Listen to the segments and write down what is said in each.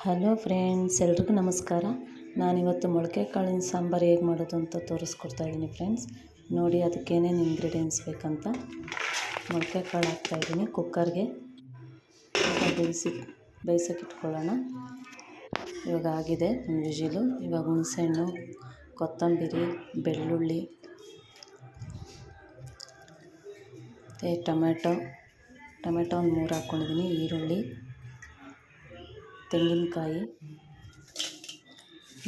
Hello friends, ಎಲ್ರಿಗೂ ನಮಸ್ಕಾರ. ನಾನಿವತ್ತು ಮೊಳಕೆ ಕಾಳಿನ ಸಾಂಬಾರು ಹೇಗೆ ಮಾಡೋದು ಅಂತ ತೋರಿಸ್ಕೊಡ್ತಾಯಿದ್ದೀನಿ ಫ್ರೆಂಡ್ಸ್. ನೋಡಿ, ಅದಕ್ಕೆ ಏನೇನು ಇಂಗ್ರೀಡಿಯೆಂಟ್ಸ್ ಬೇಕಂತ. ಮೊಳಕೆ ಕಾಳು ಹಾಕ್ತಾಯಿದ್ದೀನಿ ಕುಕ್ಕರ್ಗೆ. ಬೇಯಿಸೋಕೆ ಇಟ್ಕೊಳ್ಳೋಣ. ಇವಾಗ ಆಗಿದೆ ಒಂದು ವಿಜಿಲು. ಇವಾಗ ಹುಣಸೆಹಣ್ಣು, ಕೊತ್ತಂಬರಿ, ಬೆಳ್ಳುಳ್ಳಿ ಮತ್ತು ಟೊಮೆಟೊ ಒಂದು 3 ಹಾಕ್ಕೊಂಡಿದ್ದೀನಿ, ಈರುಳ್ಳಿ, ತೆಂಗಿನಕಾಯಿ,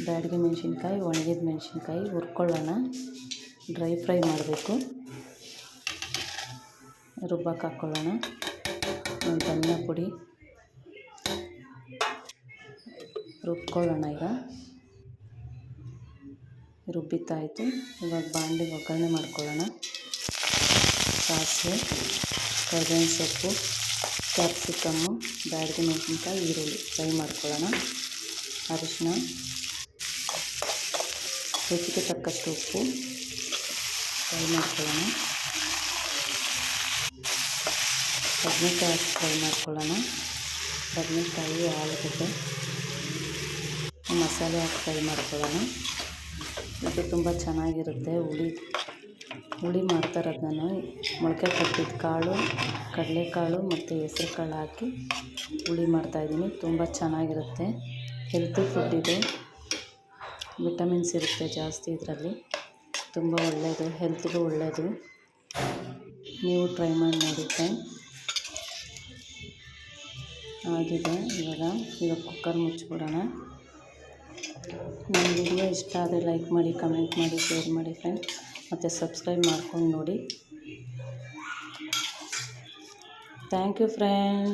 ಬ್ಯಾಡಗಿ ಮೆಣಸಿನ್ಕಾಯಿ, ಒಣಗಿದ ಮೆಣಸಿನ್ಕಾಯಿ ಹುರ್ಕೊಳ್ಳೋಣ. ಡ್ರೈ ಫ್ರೈ ಮಾಡಬೇಕು. ರುಬ್ಬಕ್ಕೆ ಹಾಕ್ಕೊಳ್ಳೋಣ. ಧನಿಯಾ ಪುಡಿ ರುಬ್ಕೊಳ್ಳೋಣ. ಈಗ ರುಬ್ಬಿತ್ತಾಯಿತು. ಇವಾಗ ಬಾಣಲಿಗೆ ಒಗ್ಗರಣೆ ಮಾಡ್ಕೊಳ್ಳೋಣ. ಸಾಸಿವೆ, ಕರಿಬೇವಿನ ಸೊಪ್ಪು, ಕ್ಯಾಪ್ಸಿಕಮ್ಮು, ಬ್ಯಾಡಗಿ ಮೆಣಸಿನ್ಕಾಯಿ, ಈರುಳ್ಳಿ ಫ್ರೈ ಮಾಡ್ಕೊಳ್ಳೋಣ. ಅರಿಶಿನ, ರುಚಿಗೆ ತಕ್ಕಷ್ಟು ಉಪ್ಪು ಫ್ರೈ ಮಾಡ್ಕೊಳ್ಳೋಣ. ಬದನೆಕಾಯಿ ಫ್ರೈ ಮಾಡ್ಕೊಳ್ಳೋಣ. ಬದನೆಕಾಯಿ, ಆಲೂಗಡ್ಡೆ, ಮಸಾಲೆ ಹಾಕಿ ಫ್ರೈ ಮಾಡ್ಕೊಳ್ಳೋಣ. ಇದು ತುಂಬ ಚೆನ್ನಾಗಿರುತ್ತೆ. ಹುಳಿ ಮಾಡ್ತಾಯಿರೋದು ನಾನು ಮೊಳಕೆ ಕಟ್ಟಿದ ಕಾಳು, ಕಡಲೆಕಾಳು ಮತ್ತು ಹೆಸ್ರು ಕಾಳು ಹಾಕಿ ಹುಳಿ ಮಾಡ್ತಾಯಿದ್ದೀನಿ. ತುಂಬ ಚೆನ್ನಾಗಿರುತ್ತೆ. ಹೆಲ್ತಿ ಫುಡ್ ಇದೆ. ವಿಟಮಿನ್ಸ್ ಇರುತ್ತೆ ಜಾಸ್ತಿ ಇದರಲ್ಲಿ. ತುಂಬ ಒಳ್ಳೆಯದು, ಹೆಲ್ತ್ಗೂ ಒಳ್ಳೆಯದು. ನೀವು ಟ್ರೈ ಮಾಡಿ ನೋಡಿ ಫ್ರೆಂಡ್. ಆಗಿದೆ. ಇವಾಗ ಕುಕ್ಕರ್ ಮುಚ್ಚಿಬಿಡೋಣ. ನನ್ನ ವಿಡಿಯೋ ಇಷ್ಟ ಆದರೆ ಲೈಕ್ ಮಾಡಿ, ಕಮೆಂಟ್ ಮಾಡಿ, ಶೇರ್ ಮಾಡಿ ಫ್ರೆಂಡ್. ಮತ್ತು ಸಬ್ಸ್ಕ್ರೈಬ್ ಮಾಡ್ಕೊಂಡು ನೋಡಿ. Thank you friend.